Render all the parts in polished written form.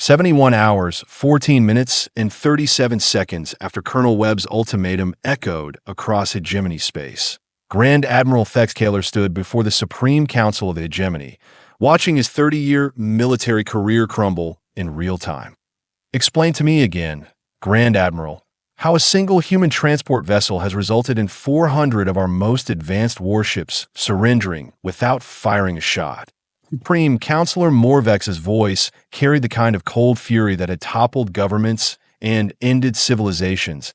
71 hours, 14 minutes, and 37 seconds after Colonel Webb's ultimatum echoed across Hegemony space, Grand Admiral Thexkaler stood before the Supreme Council of Hegemony, watching his 30-year military career crumble in real time. Explain to me again, Grand Admiral, how a single human transport vessel has resulted in 400 of our most advanced warships surrendering without firing a shot. Supreme Counselor Morvex's voice carried the kind of cold fury that had toppled governments and ended civilizations.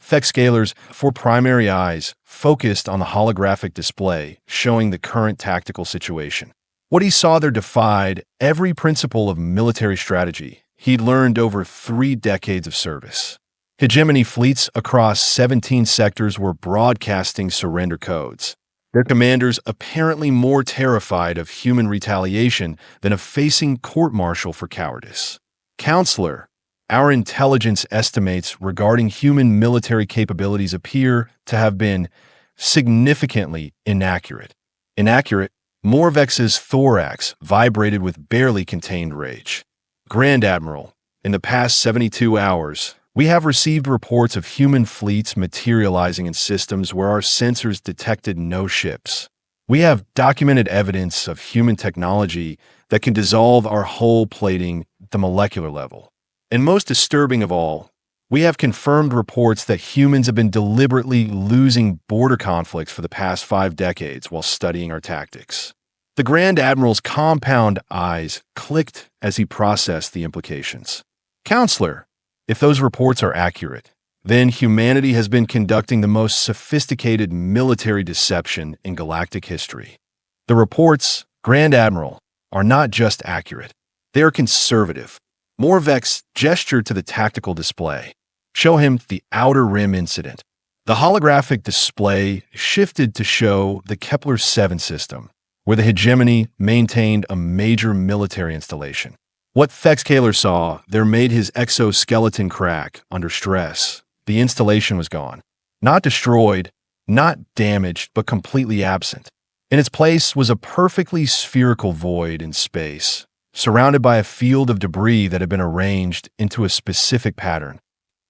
Thexkaler's four primary eyes focused on the holographic display, showing the current tactical situation. What he saw there defied every principle of military strategy he'd learned over 3 decades of service. Hegemony fleets across 17 sectors were broadcasting surrender codes, their commanders apparently more terrified of human retaliation than of facing court-martial for cowardice. Counselor, our intelligence estimates regarding human military capabilities appear to have been significantly inaccurate. Inaccurate? Morvex's thorax vibrated with barely contained rage. Grand Admiral, in the past 72 hours, we have received reports of human fleets materializing in systems where our sensors detected no ships. We have documented evidence of human technology that can dissolve our hull plating at the molecular level. And most disturbing of all, we have confirmed reports that humans have been deliberately losing border conflicts for the past 5 decades while studying our tactics. The Grand Admiral's compound eyes clicked as he processed the implications. Counselor, if those reports are accurate, then humanity has been conducting the most sophisticated military deception in galactic history. The reports, Grand Admiral, are not just accurate. They are conservative. Morvex gestured to the tactical display. Show him the Outer Rim incident. The holographic display shifted to show the Kepler-7 system, where the Hegemony maintained a major military installation. What Thexkaler saw there made his exoskeleton crack under stress. The installation was gone. Not destroyed, not damaged, but completely absent. In its place was a perfectly spherical void in space, surrounded by a field of debris that had been arranged into a specific pattern.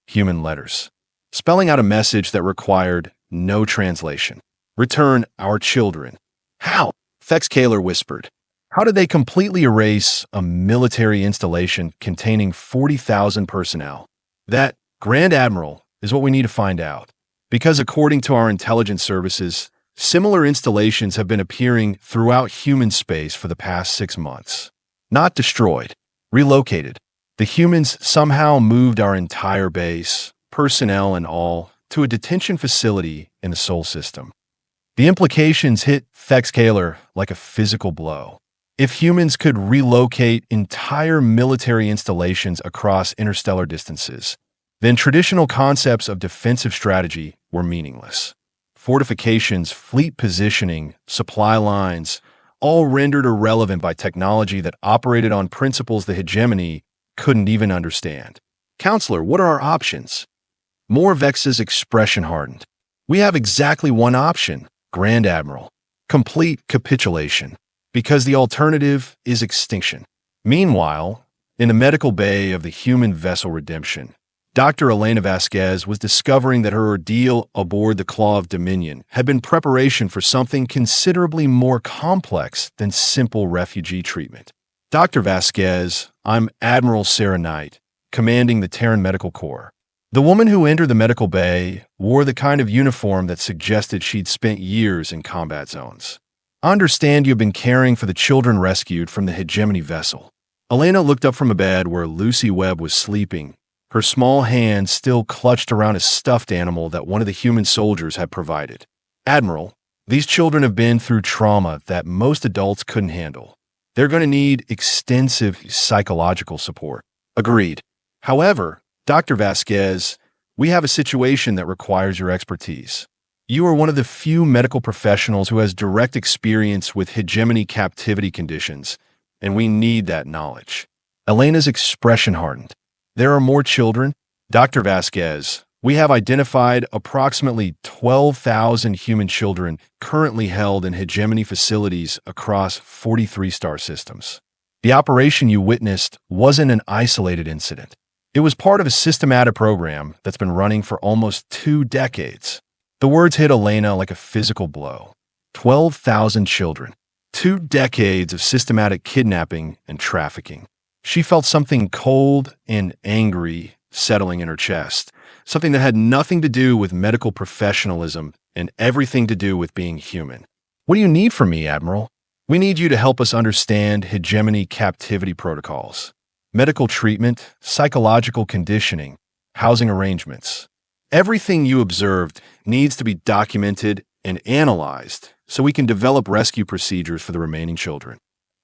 Human letters, spelling out a message that required no translation. Return our children. How? Thexkaler whispered. How did they completely erase a military installation containing 40,000 personnel? That, Grand Admiral, is what we need to find out. Because according to our intelligence services, similar installations have been appearing throughout human space for the past 6 months. Not destroyed, relocated. The humans somehow moved our entire base, personnel and all, to a detention facility in the Sol system. The implications hit Thexkaler like a physical blow. If humans could relocate entire military installations across interstellar distances, then traditional concepts of defensive strategy were meaningless. Fortifications, fleet positioning, supply lines, all rendered irrelevant by technology that operated on principles the Hegemony couldn't even understand. Counselor, what are our options? Morvex's expression hardened. We have exactly one option, Grand Admiral. Complete capitulation. Because the alternative is extinction. Meanwhile, in the medical bay of the human vessel Redemption, Dr. Elena Vasquez was discovering that her ordeal aboard the Claw of Dominion had been preparation for something considerably more complex than simple refugee treatment. Dr. Vasquez, I'm Admiral Sarah Knight, commanding the Terran Medical Corps. The woman who entered the medical bay wore the kind of uniform that suggested she'd spent years in combat zones. I understand you've been caring for the children rescued from the Hegemony vessel. Elena looked up from a bed where Lucy Webb was sleeping, her small hand still clutched around a stuffed animal that one of the human soldiers had provided. Admiral, these children have been through trauma that most adults couldn't handle. They're going to need extensive psychological support. Agreed. However, Dr. Vasquez, we have a situation that requires your expertise. You are one of the few medical professionals who has direct experience with Hegemony captivity conditions, and we need that knowledge. Elena's expression hardened. There are more children? Dr. Vasquez, we have identified approximately 12,000 human children currently held in Hegemony facilities across 43 star systems. The operation you witnessed wasn't an isolated incident. It was part of a systematic program that's been running for almost 2 decades. The words hit Elena like a physical blow. 12,000 children. 2 decades of systematic kidnapping and trafficking. She felt something cold and angry settling in her chest, something that had nothing to do with medical professionalism and everything to do with being human. What do you need from me, Admiral? We need you to help us understand Hegemony captivity protocols, medical treatment, psychological conditioning, housing arrangements. Everything you observed needs to be documented and analyzed so we can develop rescue procedures for the remaining children.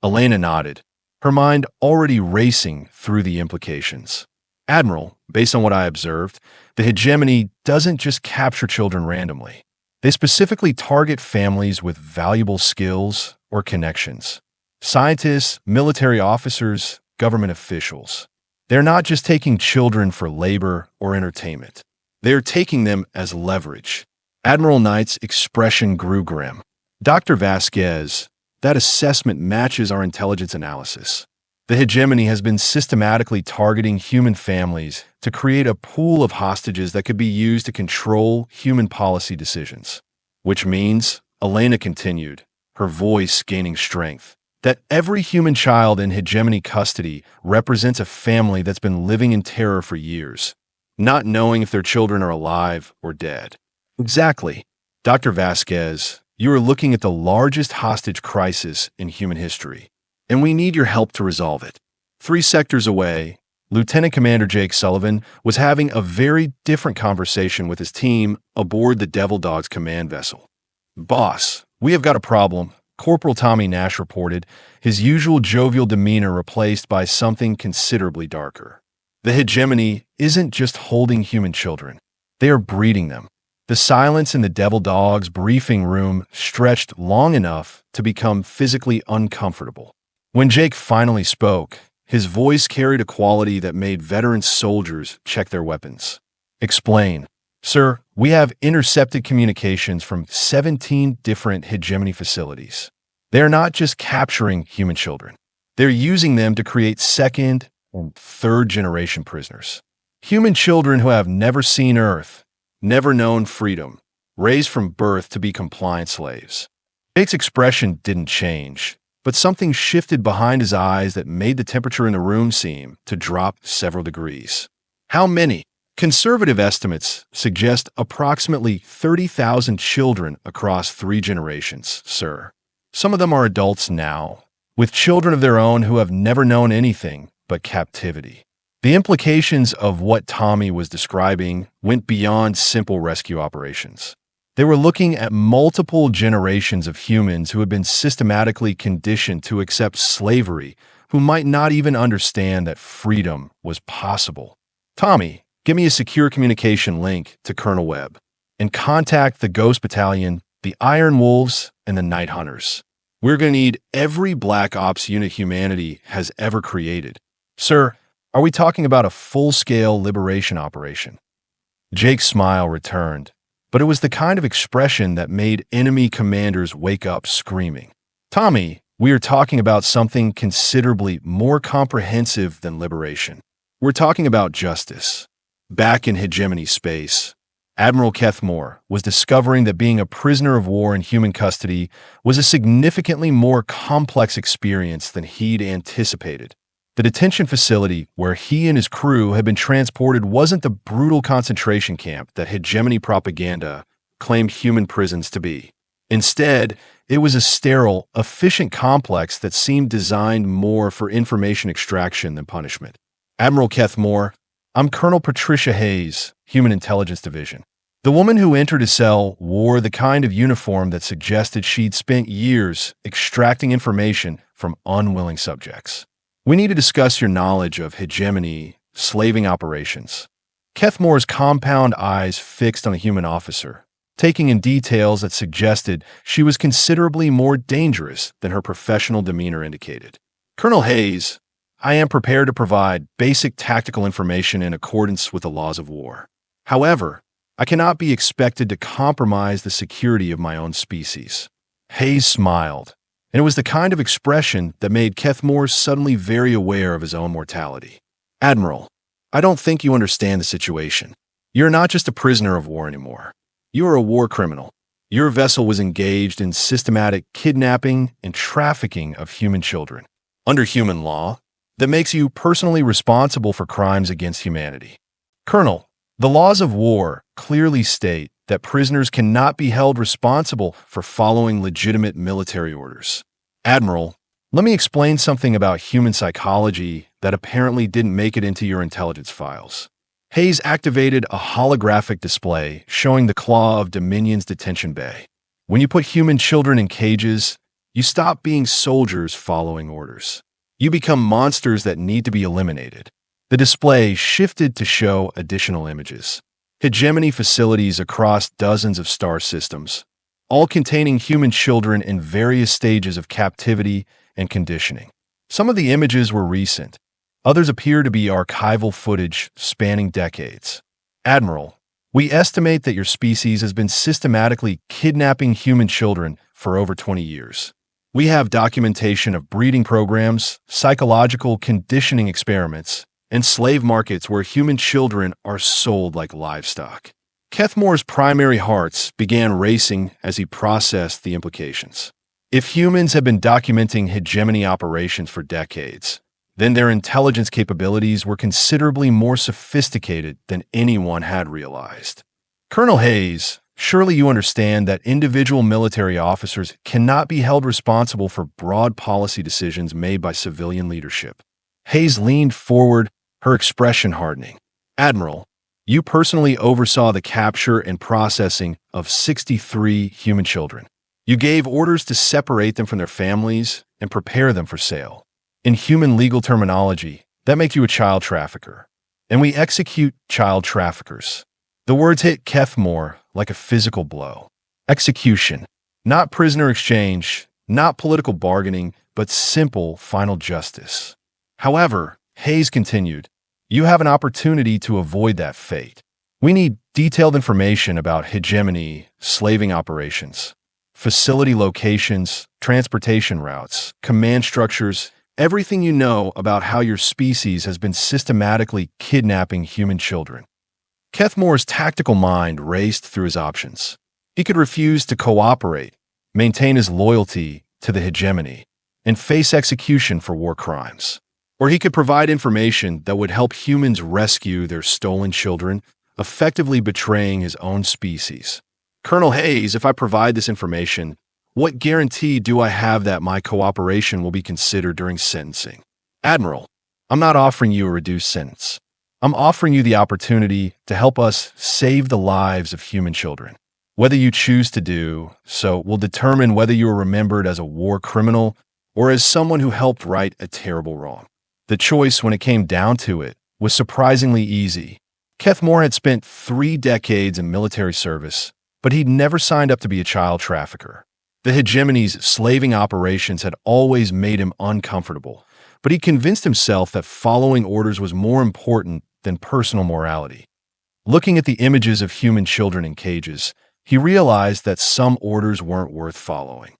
Elena nodded, her mind already racing through the implications. Admiral, based on what I observed, the Hegemony doesn't just capture children randomly. They specifically target families with valuable skills or connections. Scientists, military officers, government officials. They're not just taking children for labor or entertainment. They're taking them as leverage. Admiral Knight's expression grew grim. Dr. Vasquez, that assessment matches our intelligence analysis. The Hegemony has been systematically targeting human families to create a pool of hostages that could be used to control human policy decisions. Which means, Elena continued, her voice gaining strength, that every human child in Hegemony custody represents a family that's been living in terror for years, not knowing if their children are alive or dead. Exactly. Dr. Vasquez, you are looking at the largest hostage crisis in human history, and we need your help to resolve it. 3 sectors away, Lieutenant Commander Jake Sullivan was having a very different conversation with his team aboard the Devil Dog's command vessel. Boss, we have got a problem, Corporal Tommy Nash reported, his usual jovial demeanor replaced by something considerably darker. The Hegemony isn't just holding human children. They are breeding them. The silence in the Devil Dog's briefing room stretched long enough to become physically uncomfortable. When Jake finally spoke, his voice carried a quality that made veteran soldiers check their weapons. Explain. Sir, we have intercepted communications from 17 different Hegemony facilities. They are not just capturing human children. They're using them to create second and third generation prisoners. Human children who have never seen Earth, never known freedom, raised from birth to be compliant slaves. Jake's expression didn't change, but something shifted behind his eyes that made the temperature in the room seem to drop several degrees. How many? Conservative estimates suggest approximately 30,000 children across 3 generations, sir. Some of them are adults now, with children of their own who have never known anything but captivity. The implications of what Tommy was describing went beyond simple rescue operations. They were looking at multiple generations of humans who had been systematically conditioned to accept slavery, who might not even understand that freedom was possible. Tommy, give me a secure communication link to Colonel Webb and contact the Ghost Battalion, the Iron Wolves, and the Night Hunters. We're going to need every Black Ops unit humanity has ever created. Sir, are we talking about a full-scale liberation operation? Jake's smile returned, but it was the kind of expression that made enemy commanders wake up screaming. Tommy, we are talking about something considerably more comprehensive than liberation. We're talking about justice. Back in Hegemony space, Admiral Kethmore was discovering that being a prisoner of war in human custody was a significantly more complex experience than he'd anticipated. The detention facility where he and his crew had been transported wasn't the brutal concentration camp that Hegemony propaganda claimed human prisons to be. Instead, it was a sterile, efficient complex that seemed designed more for information extraction than punishment. Admiral Kethmore, I'm Colonel Patricia Hayes, Human Intelligence Division. The woman who entered his cell wore the kind of uniform that suggested she'd spent years extracting information from unwilling subjects. We need to discuss your knowledge of Hegemony slaving operations. Kethmore's compound eyes fixed on a human officer, taking in details that suggested she was considerably more dangerous than her professional demeanor indicated. Colonel Hayes, I am prepared to provide basic tactical information in accordance with the laws of war. However, I cannot be expected to compromise the security of my own species. Hayes smiled, and it was the kind of expression that made Kethmore suddenly very aware of his own mortality. "Admiral, I don't think you understand the situation. You're not just a prisoner of war anymore. You are a war criminal. Your vessel was engaged in systematic kidnapping and trafficking of human children, under human law, that makes you personally responsible for crimes against humanity. Colonel, the laws of war clearly state that prisoners cannot be held responsible for following legitimate military orders. Admiral, let me explain something about human psychology that apparently didn't make it into your intelligence files." Hayes activated a holographic display showing the claw of Dominion's detention bay. When you put human children in cages, you stop being soldiers following orders. You become monsters that need to be eliminated. The display shifted to show additional images. Hegemony facilities across dozens of star systems, all containing human children in various stages of captivity and conditioning. Some of the images were recent. Others appear to be archival footage spanning decades. "Admiral, we estimate that your species has been systematically kidnapping human children for over 20 years. We have documentation of breeding programs, psychological conditioning experiments, and slave markets where human children are sold like livestock." Kethmore's primary hearts began racing as he processed the implications. If humans have been documenting hegemony operations for decades, then their intelligence capabilities were considerably more sophisticated than anyone had realized. "Colonel Hayes, surely you understand that individual military officers cannot be held responsible for broad policy decisions made by civilian leadership." Hayes leaned forward, her expression hardening. "Admiral, you personally oversaw the capture and processing of 63 human children. You gave orders to separate them from their families and prepare them for sale. In human legal terminology, that makes you a child trafficker. And we execute child traffickers." The words hit Kethmore like a physical blow. Execution. Not prisoner exchange, not political bargaining, but simple final justice. However, Hayes continued, "You have an opportunity to avoid that fate. We need detailed information about hegemony, slaving operations, facility locations, transportation routes, command structures, everything you know about how your species has been systematically kidnapping human children." Kethmore's tactical mind raced through his options. He could refuse to cooperate, maintain his loyalty to the hegemony, and face execution for war crimes. Or he could provide information that would help humans rescue their stolen children, effectively betraying his own species. "Colonel Hayes, if I provide this information, what guarantee do I have that my cooperation will be considered during sentencing?" "Admiral, I'm not offering you a reduced sentence. I'm offering you the opportunity to help us save the lives of human children. Whether you choose to do so will determine whether you are remembered as a war criminal or as someone who helped right a terrible wrong." The choice, when it came down to it, was surprisingly easy. Kethmore had spent 3 decades in military service, but he'd never signed up to be a child trafficker. The hegemony's slaving operations had always made him uncomfortable, but he convinced himself that following orders was more important than personal morality. Looking at the images of human children in cages, he realized that some orders weren't worth following.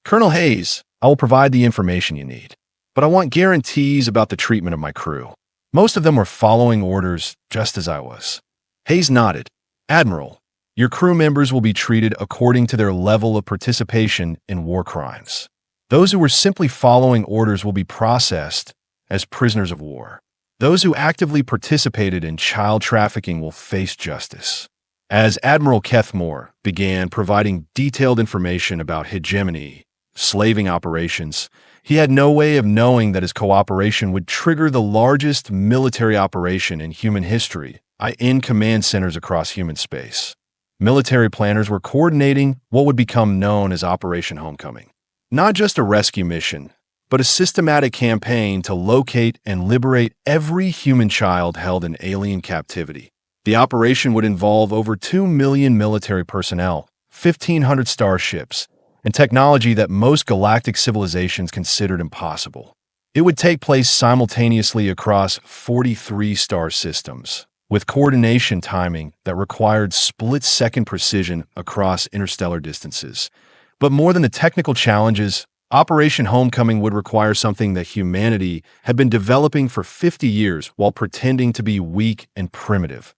"Colonel Hayes, I will provide the information you need, but I want guarantees about the treatment of my crew. Most of them were following orders just as I was." Hayes nodded. "Admiral, your crew members will be treated according to their level of participation in war crimes. Those who were simply following orders will be processed as prisoners of war. Those who actively participated in child trafficking will face justice." As Admiral Kethmore began providing detailed information about hegemony, slaving operations, he had no way of knowing that his cooperation would trigger the largest military operation in human history in command centers across human space. Military planners were coordinating what would become known as Operation Homecoming. Not just a rescue mission, but a systematic campaign to locate and liberate every human child held in alien captivity. The operation would involve over 2 million military personnel, 1,500 starships, and technology that most galactic civilizations considered impossible. It would take place simultaneously across 43 star systems, with coordination timing that required split-second precision across interstellar distances. But more than the technical challenges Operation Homecoming would require something that humanity had been developing for 50 years while pretending to be weak and primitive.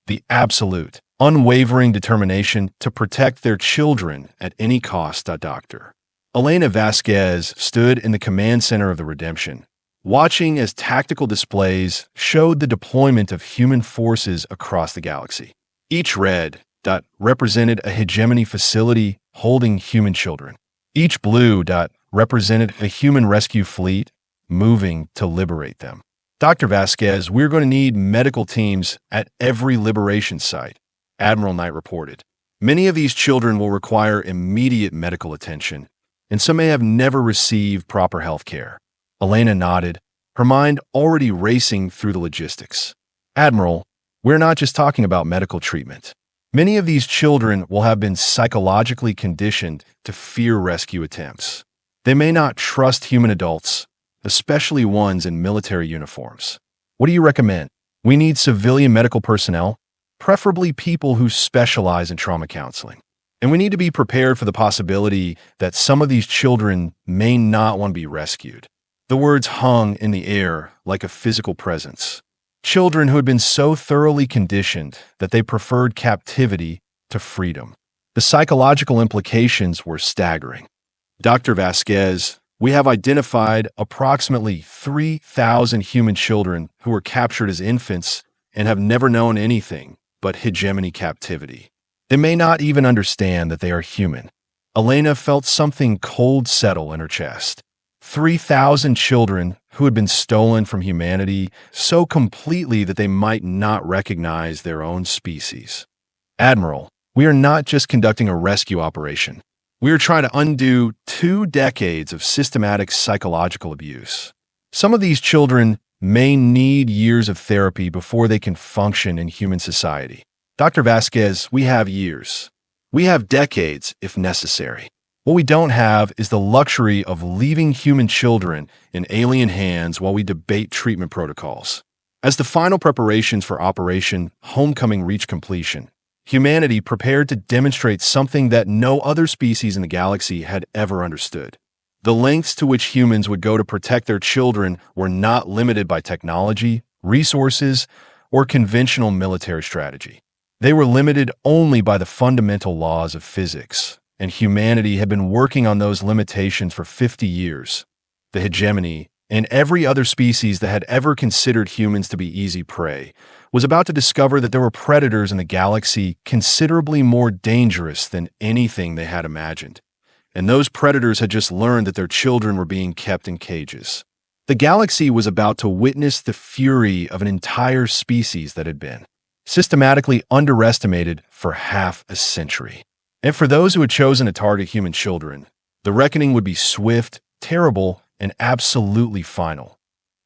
The absolute, unwavering determination to protect their children at any cost. Dr. Elena Vasquez stood in the command center of the Redemption, watching as tactical displays showed the deployment of human forces across the galaxy. Each red dot represented a hegemony facility holding human children. Each blue dot represented a human rescue fleet moving to liberate them. Dr. Vasquez, we're going to need medical teams at every liberation site, Admiral Knight reported. Many of these children will require immediate medical attention, and some may have never received proper health care. Elena nodded, her mind already racing through the logistics. Admiral, we're not just talking about medical treatment. Many of these children will have been psychologically conditioned to fear rescue attempts. They may not trust human adults, especially ones in military uniforms. What do you recommend? We need civilian medical personnel, preferably people who specialize in trauma counseling. And we need to be prepared for the possibility that some of these children may not want to be rescued. The words hung in the air like a physical presence. Children who had been so thoroughly conditioned that they preferred captivity to freedom. The psychological implications were staggering. Dr. Vasquez, we have identified approximately 3,000 human children who were captured as infants and have never known anything but hegemony captivity. They may not even understand that they are human. Elena felt something cold settle in her chest. 3,000 children who had been stolen from humanity so completely that they might not recognize their own species. Admiral, we are not just conducting a rescue operation. We are trying to undo 2 decades of systematic psychological abuse. Some of these children may need years of therapy before they can function in human society. Dr. Vasquez, we have years. We have decades if necessary. What we don't have is the luxury of leaving human children in alien hands while we debate treatment protocols. As the final preparations for Operation Homecoming reach completion, humanity prepared to demonstrate something that no other species in the galaxy had ever understood. The lengths to which humans would go to protect their children were not limited by technology, resources, or conventional military strategy. They were limited only by the fundamental laws of physics, and humanity had been working on those limitations for 50 years. The hegemony, and every other species that had ever considered humans to be easy prey, was about to discover that there were predators in the galaxy considerably more dangerous than anything they had imagined. And those predators had just learned that their children were being kept in cages. The galaxy was about to witness the fury of an entire species that had been systematically underestimated for half a century. And for those who had chosen to target human children, the reckoning would be swift, terrible, and absolutely final.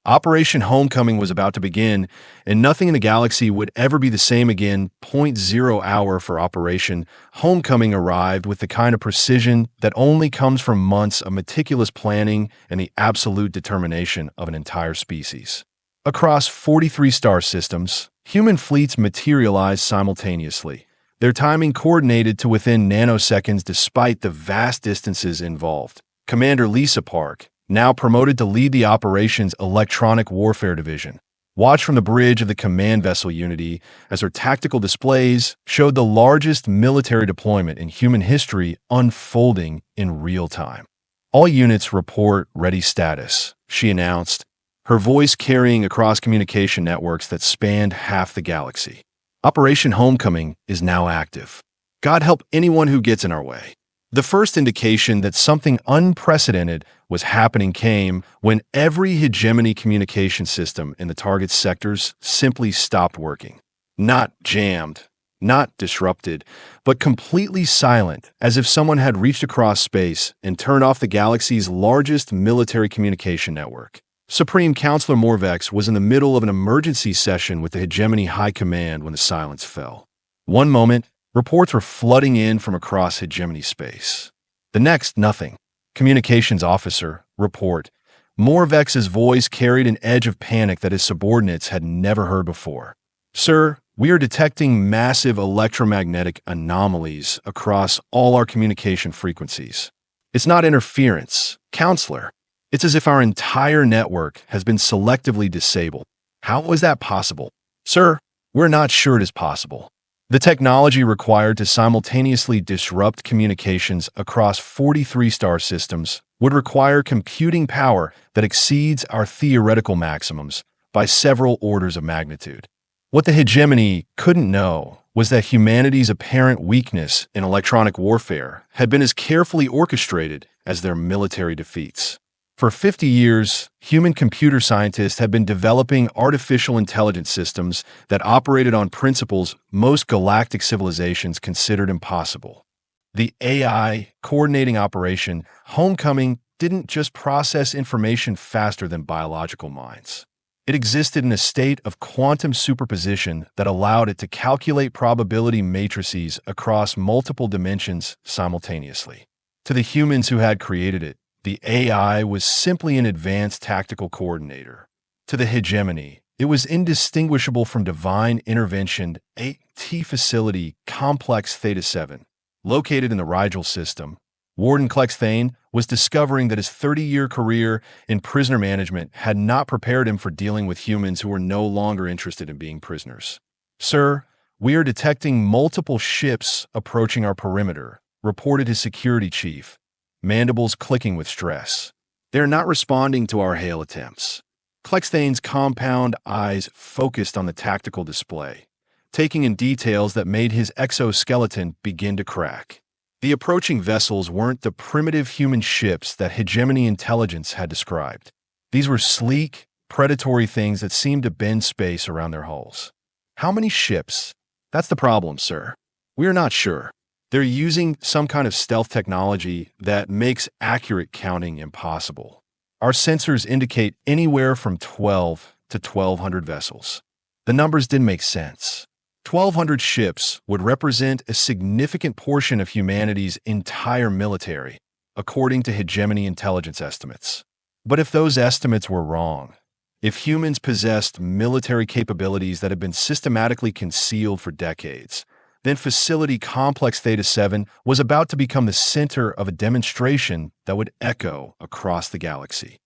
Operation Homecoming was about to begin, and nothing in the galaxy would ever be the same again. 0 hour for Operation Homecoming arrived with the kind of precision that only comes from months of meticulous planning and the absolute determination of an entire species. Across 43 star systems, human fleets materialized simultaneously, their timing coordinated to within nanoseconds despite the vast distances involved. Commander Lisa Park, now promoted to lead the operation's Electronic Warfare Division, watched from the bridge of the command vessel Unity as her tactical displays showed the largest military deployment in human history unfolding in real time. All units report ready status, she announced, her voice carrying across communication networks that spanned half the galaxy. Operation Homecoming is now active. God help anyone who gets in our way. The first indication that something unprecedented was happening came when every hegemony communication system in the target sectors simply stopped working. Not jammed, not disrupted, but completely silent, as if someone had reached across space and turned off the galaxy's largest military communication network. Supreme Counselor Morvex was in the middle of an emergency session with the Hegemony High Command when the silence fell. One moment, reports were flooding in from across hegemony space. The next, nothing. Communications officer, report. Morvex's voice carried an edge of panic that his subordinates had never heard before. Sir, we are detecting massive electromagnetic anomalies across all our communication frequencies. It's not interference, Counselor, it's as if our entire network has been selectively disabled. How was that possible? Sir, we're not sure it is possible. The technology required to simultaneously disrupt communications across 43 star systems would require computing power that exceeds our theoretical maximums by several orders of magnitude. What the hegemony couldn't know was that humanity's apparent weakness in electronic warfare had been as carefully orchestrated as their military defeats. For 50 years, human computer scientists had been developing artificial intelligence systems that operated on principles most galactic civilizations considered impossible. The AI coordinating operation, Homecoming, didn't just process information faster than biological minds. It existed in a state of quantum superposition that allowed it to calculate probability matrices across multiple dimensions simultaneously. To the humans who had created it, the AI was simply an advanced tactical coordinator. To the hegemony, it was indistinguishable from divine intervention. A T facility complex Theta 7, located in the Rigel system, Warden Klexthane was discovering that his 30-year career in prisoner management had not prepared him for dealing with humans who were no longer interested in being prisoners. "Sir, we are detecting multiple ships approaching our perimeter," reported his security chief, mandibles clicking with stress. "They're not responding to our hail attempts." Klexthane's compound eyes focused on the tactical display, taking in details that made his exoskeleton begin to crack. The approaching vessels weren't the primitive human ships that Hegemony intelligence had described. These were sleek, predatory things that seemed to bend space around their hulls. How many ships? That's the problem, sir. We're not sure. They're using some kind of stealth technology that makes accurate counting impossible. Our sensors indicate anywhere from 12 to 1,200 vessels. The numbers didn't make sense. 1,200 ships would represent a significant portion of humanity's entire military, according to hegemony intelligence estimates. But if those estimates were wrong, if humans possessed military capabilities that had been systematically concealed for decades, then Facility Complex Theta 7 was about to become the center of a demonstration that would echo across the galaxy.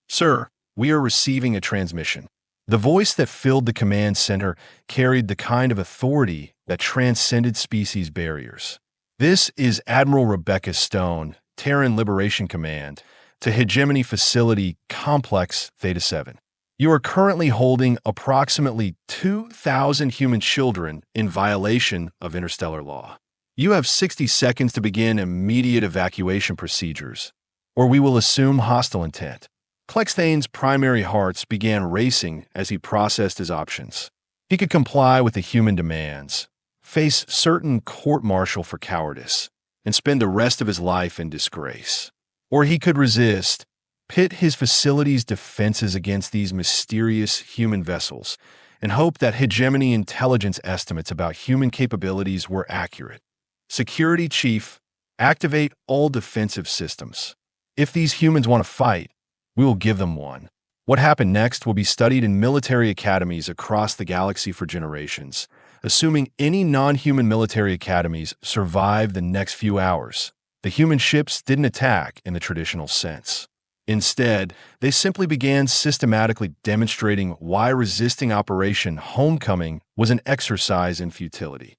"Sir, we are receiving a transmission." The voice that filled the command center carried the kind of authority that transcended species barriers. "This is Admiral Rebecca Stone, Terran Liberation Command, to Hegemony Facility Complex Theta 7. You are currently holding approximately 2,000 human children in violation of interstellar law. You have 60 seconds to begin immediate evacuation procedures, or we will assume hostile intent." Klexthane's primary hearts began racing as he processed his options. He could comply with the human demands, face certain court-martial for cowardice, and spend the rest of his life in disgrace. Or he could resist, pit his facility's defenses against these mysterious human vessels, and hope that hegemony intelligence estimates about human capabilities were accurate. "Security Chief, activate all defensive systems. If these humans want to fight, we will give them one." What happened next will be studied in military academies across the galaxy for generations, assuming any non-human military academies survive the next few hours. The human ships didn't attack in the traditional sense. Instead, they simply began systematically demonstrating why resisting Operation Homecoming was an exercise in futility.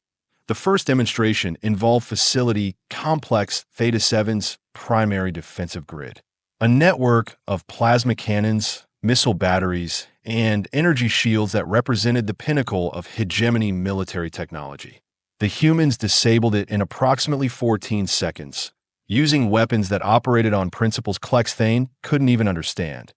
The first demonstration involved Facility Complex Theta 7's primary defensive grid. A network of plasma cannons, missile batteries, and energy shields that represented the pinnacle of hegemony military technology. The humans disabled it in approximately 14 seconds, using weapons that operated on principles Klexthane couldn't even understand.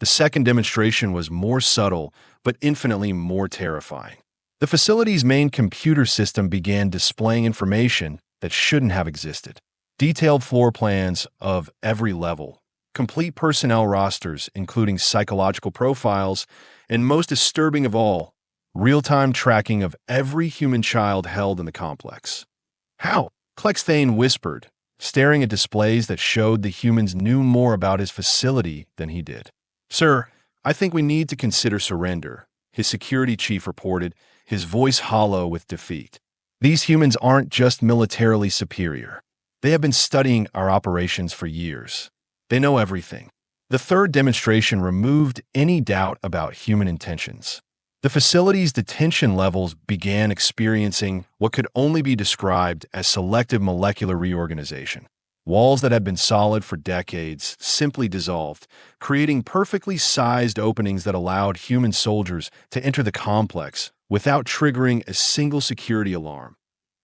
The second demonstration was more subtle, but infinitely more terrifying. The facility's main computer system began displaying information that shouldn't have existed. Detailed floor plans of every level, complete personnel rosters, including psychological profiles, and most disturbing of all, real-time tracking of every human child held in the complex. "How?" Klexthane whispered, staring at displays that showed the humans knew more about his facility than he did. "Sir, I think we need to consider surrender," his security chief reported, his voice hollow with defeat. "These humans aren't just militarily superior. They have been studying our operations for years. They know everything. The third demonstration removed any doubt about human intentions. The facility's detention levels began experiencing what could only be described as selective molecular reorganization. Walls that had been solid for decades simply dissolved, creating perfectly sized openings that allowed human soldiers to enter the complex without triggering a single security alarm.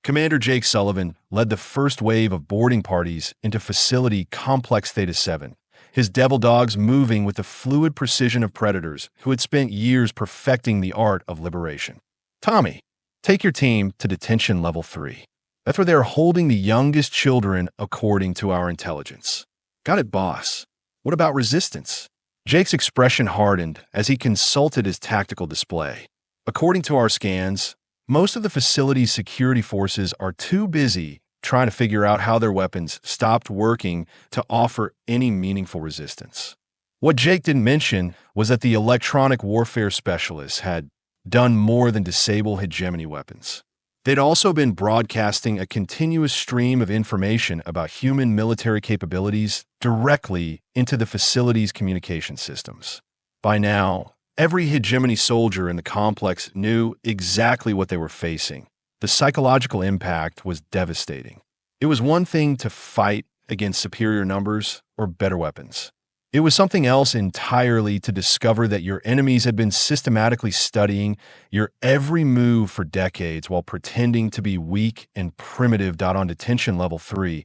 Commander Jake Sullivan led the first wave of boarding parties into Facility Complex Theta 7, his devil dogs moving with the fluid precision of predators who had spent years perfecting the art of liberation. Tommy, take your team to Detention Level 3. That's where they're holding the youngest children according to our intelligence. Got it, boss. What about resistance? Jake's expression hardened as he consulted his tactical display. According to our scans, most of the facility's security forces are too busy trying to figure out how their weapons stopped working to offer any meaningful resistance. What Jake didn't mention was that the electronic warfare specialists had done more than disable hegemony weapons. They'd also been broadcasting a continuous stream of information about human military capabilities directly into the facility's communication systems. By now, every hegemony soldier in the complex knew exactly what they were facing. The psychological impact was devastating. It was one thing to fight against superior numbers or better weapons. It was something else entirely to discover that your enemies had been systematically studying your every move for decades while pretending to be weak and primitive. On Detention Level 3,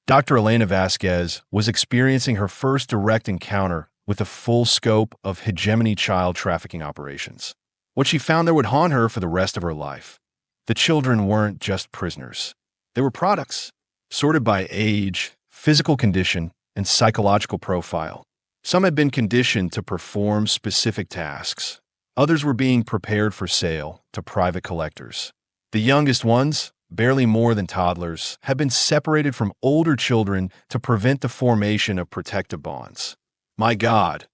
Dr. Elena Vasquez was experiencing her first direct encounter with the full scope of hegemony child trafficking operations. What she found there would haunt her for the rest of her life. The children weren't just prisoners. They were products, sorted by age, physical condition, and psychological profile. Some had been conditioned to perform specific tasks. Others were being prepared for sale to private collectors. The youngest ones, barely more than toddlers, had been separated from older children to prevent the formation of protective bonds. "My God,"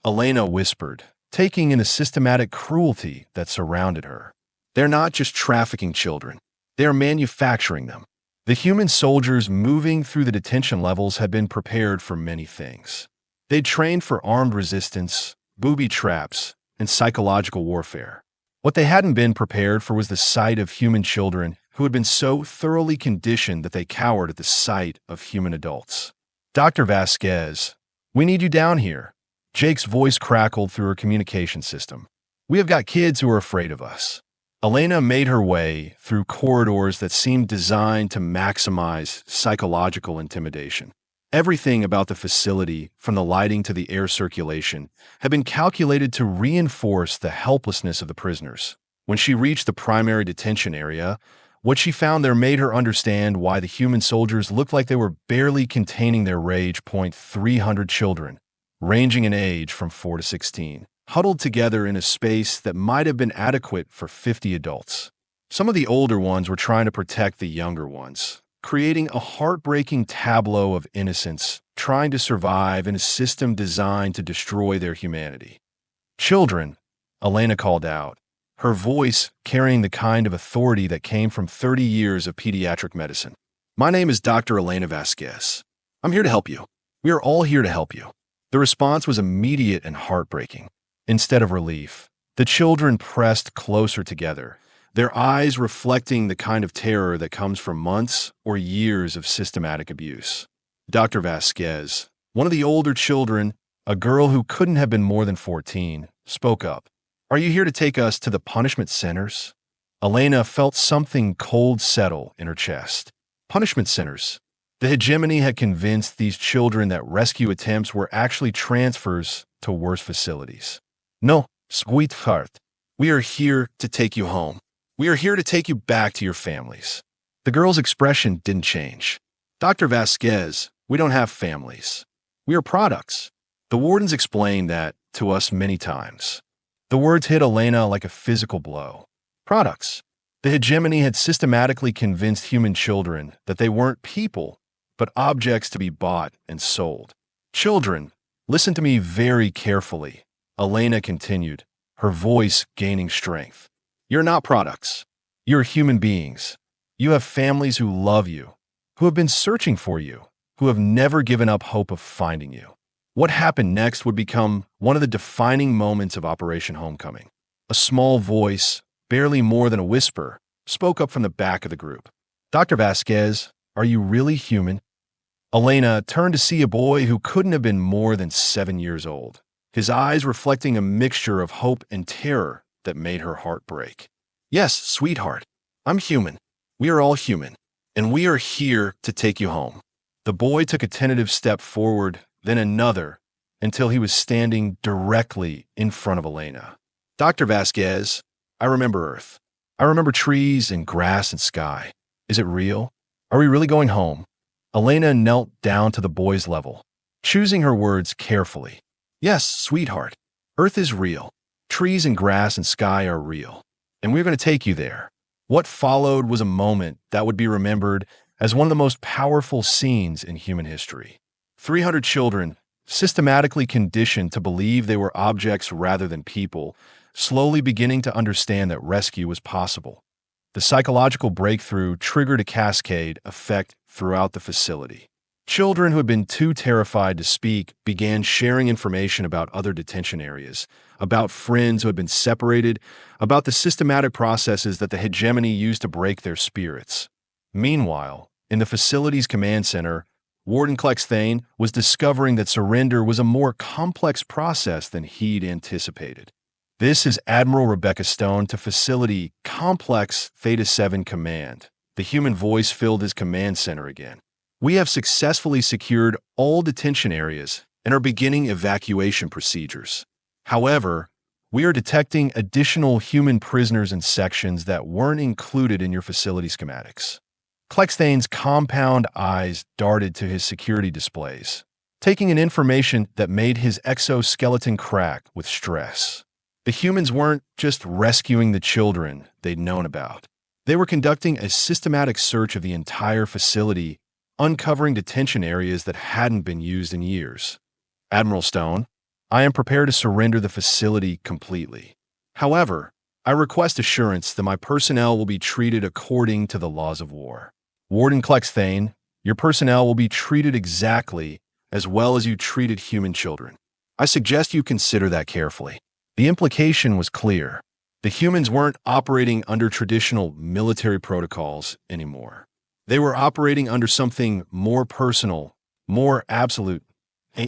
Elena whispered, taking in the systematic cruelty that surrounded her. "They're not just trafficking children. They are manufacturing them." The human soldiers moving through the detention levels had been prepared for many things. They'd trained for armed resistance, booby traps, and psychological warfare. What they hadn't been prepared for was the sight of human children who had been so thoroughly conditioned that they cowered at the sight of human adults. "Dr. Vasquez, we need you down here." Jake's voice crackled through her communication system. "We have got kids who are afraid of us." Elena made her way through corridors that seemed designed to maximize psychological intimidation. Everything about the facility, from the lighting to the air circulation, had been calculated to reinforce the helplessness of the prisoners. When she reached the primary detention area, what she found there made her understand why the human soldiers looked like they were barely containing their rage. 300 children, ranging in age from 4 to 16. Huddled together in a space that might have been adequate for 50 adults. Some of the older ones were trying to protect the younger ones, creating a heartbreaking tableau of innocence, trying to survive in a system designed to destroy their humanity. "Children," Elena called out, her voice carrying the kind of authority that came from 30 years of pediatric medicine. "My name is Dr. Elena Vasquez. I'm here to help you. We are all here to help you." The response was immediate and heartbreaking. Instead of relief, the children pressed closer together, their eyes reflecting the kind of terror that comes from months or years of systematic abuse. Dr. Vasquez, one of the older children, a girl who couldn't have been more than 14, spoke up. "Are you here to take us to the punishment centers?" Elena felt something cold settle in her chest. Punishment centers. The hegemony had convinced these children that rescue attempts were actually transfers to worse facilities. "No, sweetheart. We are here to take you home. We are here to take you back to your families." The girl's expression didn't change. "Dr. Vasquez, we don't have families. We are products." The wardens explained that to us many times. The words hit Elena like a physical blow. Products. The hegemony had systematically convinced human children that they weren't people, but objects to be bought and sold. "Children, listen to me very carefully," Elena continued, her voice gaining strength. "You're not products. You're human beings. You have families who love you, who have been searching for you, who have never given up hope of finding you. What happened next would become one of the defining moments of Operation Homecoming. A small voice, barely more than a whisper, spoke up from the back of the group. "Dr. Vasquez, are you really human?" Elena turned to see a boy who couldn't have been more than 7 years old, his eyes reflecting a mixture of hope and terror that made her heart break. "Yes, sweetheart, I'm human. We are all human, and we are here to take you home." The boy took a tentative step forward, then another, until he was standing directly in front of Elena. "Dr. Vasquez, I remember Earth. I remember trees and grass and sky. Is it real? Are we really going home?" Elena knelt down to the boy's level, choosing her words carefully. "Yes, sweetheart, Earth is real. Trees and grass and sky are real, and we're going to take you there." What followed was a moment that would be remembered as one of the most powerful scenes in human history. 300 children, systematically conditioned to believe they were objects rather than people, slowly beginning to understand that rescue was possible. The psychological breakthrough triggered a cascade effect throughout the facility. Children who had been too terrified to speak began sharing information about other detention areas, about friends who had been separated, about the systematic processes that the Hegemony used to break their spirits. Meanwhile, in the facility's command center, Warden Klexthane was discovering that surrender was a more complex process than he'd anticipated. "This is Admiral Rebecca Stone to Facility Complex Theta 7 Command." The human voice filled his command center again. "We have successfully secured all detention areas and are beginning evacuation procedures. However, we are detecting additional human prisoners in sections that weren't included in your facility schematics." Klexthane's compound eyes darted to his security displays, taking in information that made his exoskeleton crack with stress. The humans weren't just rescuing the children they'd known about. They were conducting a systematic search of the entire facility, uncovering detention areas that hadn't been used in years. "Admiral Stone, I am prepared to surrender the facility completely. However, I request assurance that my personnel will be treated according to the laws of war." "Warden Klexthane, your personnel will be treated exactly as well as you treated human children. I suggest you consider that carefully." The implication was clear. The humans weren't operating under traditional military protocols anymore. They were operating under something more personal, more absolute.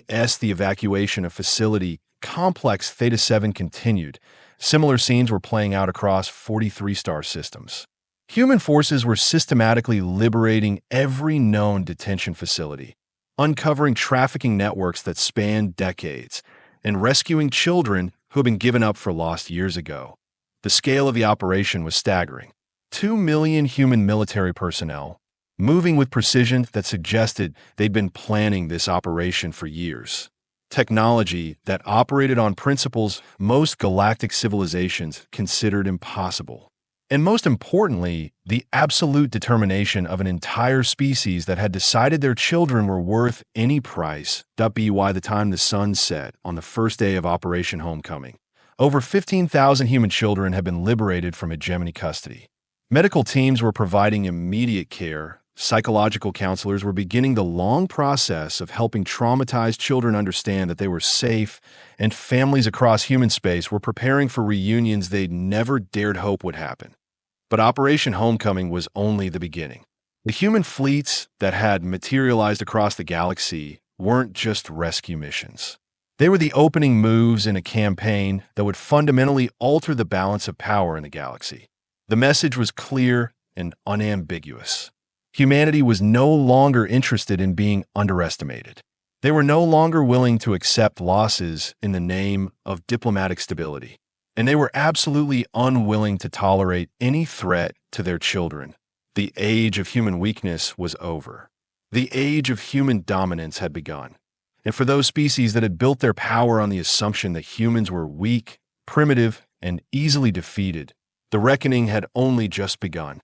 As the evacuation of Facility Complex Theta 7 continued, similar scenes were playing out across 43 star systems. Human forces were systematically liberating every known detention facility, uncovering trafficking networks that spanned decades, and rescuing children who had been given up for lost years ago. The scale of the operation was staggering. 2 million human military personnel, moving with precision that suggested they'd been planning this operation for years. Technology that operated on principles most galactic civilizations considered impossible. And most importantly, the absolute determination of an entire species that had decided their children were worth any price. By the time the sun set on the first day of Operation Homecoming, over 15,000 human children had been liberated from Hegemony custody. Medical teams were providing immediate care. Psychological counselors were beginning the long process of helping traumatized children understand that they were safe, and families across human space were preparing for reunions they'd never dared hope would happen. But Operation Homecoming was only the beginning. The human fleets that had materialized across the galaxy weren't just rescue missions. They were the opening moves in a campaign that would fundamentally alter the balance of power in the galaxy. The message was clear and unambiguous. Humanity was no longer interested in being underestimated. They were no longer willing to accept losses in the name of diplomatic stability. And they were absolutely unwilling to tolerate any threat to their children. The age of human weakness was over. The age of human dominance had begun. And for those species that had built their power on the assumption that humans were weak, primitive, and easily defeated, the reckoning had only just begun.